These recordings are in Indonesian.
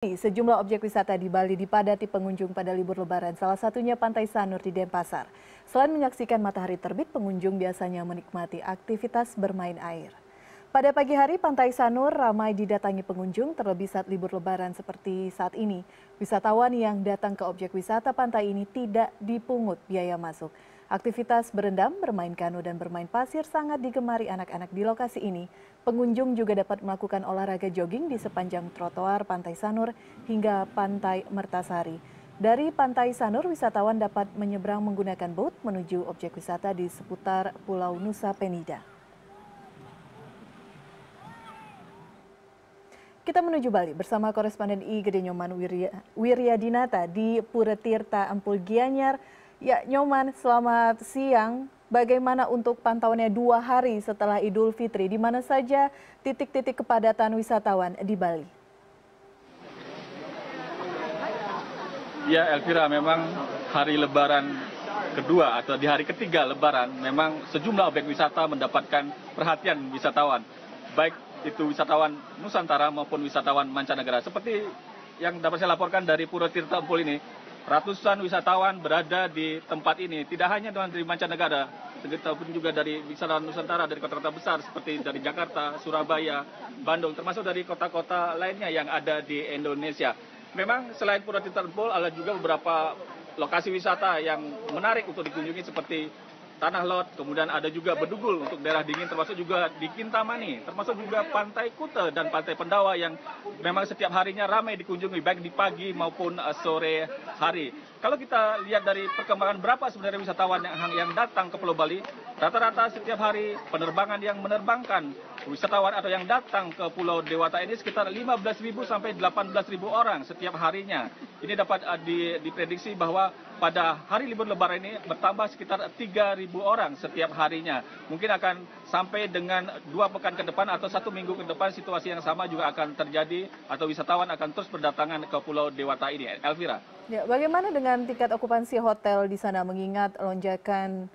Sejumlah objek wisata di Bali dipadati pengunjung pada libur Lebaran, salah satunya Pantai Sanur di Denpasar. Selain menyaksikan matahari terbit, pengunjung biasanya menikmati aktivitas bermain air. Pada pagi hari, Pantai Sanur ramai didatangi pengunjung, terlebih saat libur Lebaran seperti saat ini. Wisatawan yang datang ke objek wisata pantai ini tidak dipungut biaya masuk. Aktivitas berendam, bermain kano, dan bermain pasir sangat digemari anak-anak di lokasi ini. Pengunjung juga dapat melakukan olahraga jogging di sepanjang trotoar Pantai Sanur hingga Pantai Mertasari. Dari Pantai Sanur, wisatawan dapat menyeberang menggunakan boat menuju objek wisata di seputar Pulau Nusa Penida. Kita menuju Bali bersama koresponden Gede Nyoman Wiryadinata di Pura Tirta Ampul Gianyar. Ya, Nyoman, selamat siang. Bagaimana untuk pantauannya 2 hari setelah Idul Fitri? Di mana saja titik-titik kepadatan wisatawan di Bali? Ya, Elvira, memang hari Lebaran kedua atau di hari ketiga Lebaran, memang sejumlah objek wisata mendapatkan perhatian wisatawan. Baik itu wisatawan Nusantara maupun wisatawan mancanegara. Seperti yang dapat saya laporkan dari Pura Tirta Ampul ini, ratusan wisatawan berada di tempat ini, tidak hanya dari mancanegara, tetapi juga dari wisatawan Nusantara, dari kota-kota besar seperti dari Jakarta, Surabaya, Bandung, termasuk dari kota-kota lainnya yang ada di Indonesia. Memang selain Pura Tirta Ampul, ada juga beberapa lokasi wisata yang menarik untuk dikunjungi seperti Tanah Lot, kemudian ada juga Bedugul untuk daerah dingin, termasuk juga di Kintamani, termasuk juga Pantai Kuta dan Pantai Pendawa yang memang setiap harinya ramai dikunjungi, baik di pagi maupun sore hari. Kalau kita lihat dari perkembangan berapa sebenarnya wisatawan yang datang ke Pulau Bali, rata-rata setiap hari penerbangan yang menerbangkan wisatawan atau yang datang ke Pulau Dewata ini sekitar 15.000 sampai 18.000 orang setiap harinya. Ini dapat diprediksi bahwa pada hari libur Lebaran ini bertambah sekitar 3.000 orang setiap harinya. Mungkin akan sampai dengan 2 pekan ke depan atau 1 minggu ke depan situasi yang sama juga akan terjadi atau wisatawan akan terus berdatangan ke Pulau Dewata ini. Elvira. Ya, bagaimana dengan tingkat okupansi hotel di sana mengingat lonjakan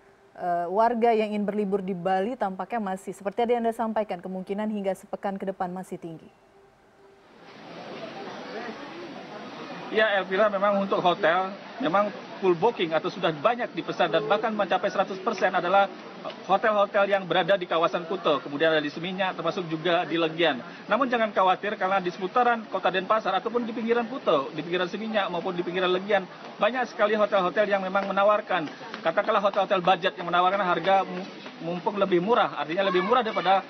warga yang ingin berlibur di Bali tampaknya masih seperti yang Anda sampaikan kemungkinan hingga sepekan ke depan masih tinggi. Ya, Elvira, memang untuk hotel memang full booking atau sudah banyak dipesan dan bahkan mencapai 100% adalah hotel-hotel yang berada di kawasan Kuta, kemudian ada di Seminyak, termasuk juga di Legian. Namun jangan khawatir karena di seputaran kota Denpasar ataupun di pinggiran Kuta, di pinggiran Seminyak maupun di pinggiran Legian, banyak sekali hotel-hotel yang memang menawarkan, katakanlah hotel-hotel budget yang menawarkan harga mumpung lebih murah, artinya lebih murah daripada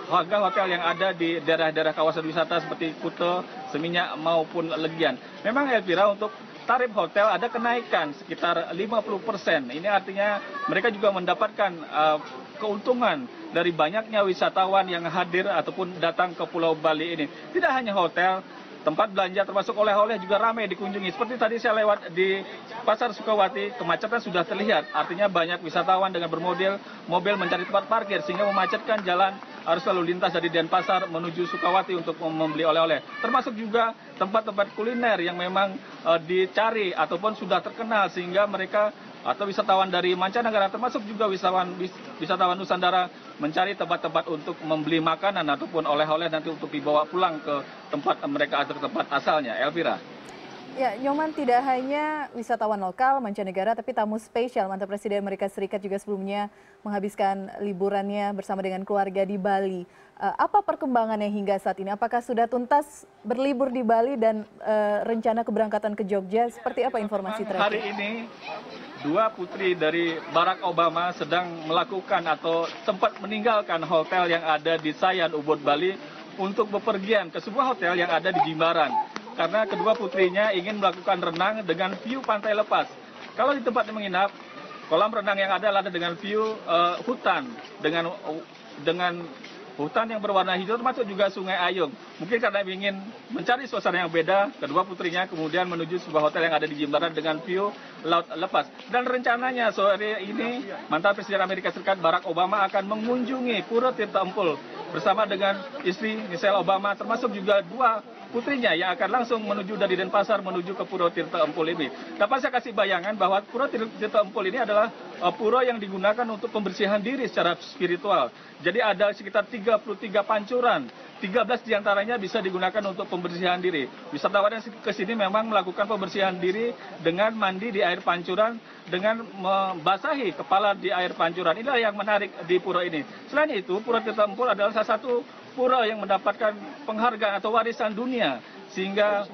harga hotel yang ada di daerah-daerah kawasan wisata seperti Kuta, Seminyak maupun Legian. Memang Elvira, untuk tarif hotel ada kenaikan sekitar 50%. Ini artinya mereka juga mendapatkan keuntungan dari banyaknya wisatawan yang hadir ataupun datang ke Pulau Bali ini. Tidak hanya hotel, tempat belanja termasuk oleh-oleh juga ramai dikunjungi. Seperti tadi saya lewat di Pasar Sukawati, kemacetan sudah terlihat. Artinya banyak wisatawan dengan mobil mencari tempat parkir sehingga memacetkan jalan arus lalu lintas dari Denpasar menuju Sukawati untuk membeli oleh-oleh. Termasuk juga tempat-tempat kuliner yang memang dicari ataupun sudah terkenal sehingga mereka atau wisatawan dari mancanegara termasuk juga wisatawan Nusantara mencari tempat-tempat untuk membeli makanan ataupun oleh-oleh nanti untuk dibawa pulang ke tempat mereka atau tempat asalnya. Elvira. Ya, Nyoman, tidak hanya wisatawan lokal, mancanegara, tapi tamu spesial mantan Presiden Amerika Serikat juga sebelumnya menghabiskan liburannya bersama dengan keluarga di Bali. Apa perkembangannya hingga saat ini? Apakah sudah tuntas berlibur di Bali dan rencana keberangkatan ke Jogja? Seperti apa informasi terakhir? Hari ini 2 putri dari Barack Obama sedang melakukan atau sempat meninggalkan hotel yang ada di Sayan, Ubud, Bali untuk bepergian ke sebuah hotel yang ada di Jimbaran. Karena kedua putrinya ingin melakukan renang dengan view pantai lepas. Kalau di tempat menginap, kolam renang yang ada adalah dengan view hutan, dengan hutan yang berwarna hijau, termasuk juga Sungai Ayung. Mungkin karena ingin mencari suasana yang beda, kedua putrinya kemudian menuju sebuah hotel yang ada di Jimbaran dengan view laut lepas. Dan rencananya sore ini, mantan Presiden Amerika Serikat Barack Obama akan mengunjungi Pura Tirta Ampul bersama dengan istri Michelle Obama, termasuk juga 2 putrinya yang akan langsung menuju dari Denpasar menuju ke Pura Tirta Ampul ini. Dapat saya kasih bayangan bahwa Pura Tirta Ampul ini adalah pura yang digunakan untuk pembersihan diri secara spiritual. Jadi ada sekitar 3 33 pancuran. 13 diantaranya bisa digunakan untuk pembersihan diri. Wisatawan yang ke sini memang melakukan pembersihan diri dengan mandi di air pancuran, dengan membasahi kepala di air pancuran. Inilah yang menarik di pura ini. Selain itu, Pura Tirta Empul adalah salah satu pura yang mendapatkan penghargaan atau warisan dunia. Sehingga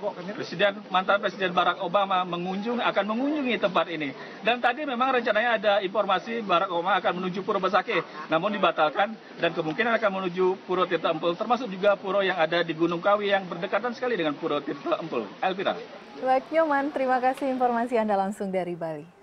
mantan Presiden Barack Obama akan mengunjungi tempat ini. Dan tadi memang rencananya ada informasi Barack Obama akan menuju Pura Besakih, namun dibatalkan dan kemungkinan akan menuju Pura Tirta Empul, termasuk juga pura yang ada di Gunung Kawi yang berdekatan sekali dengan Pura Tirta Empul. Elvira. Baik, Nyoman, terima kasih informasi Anda langsung dari Bali.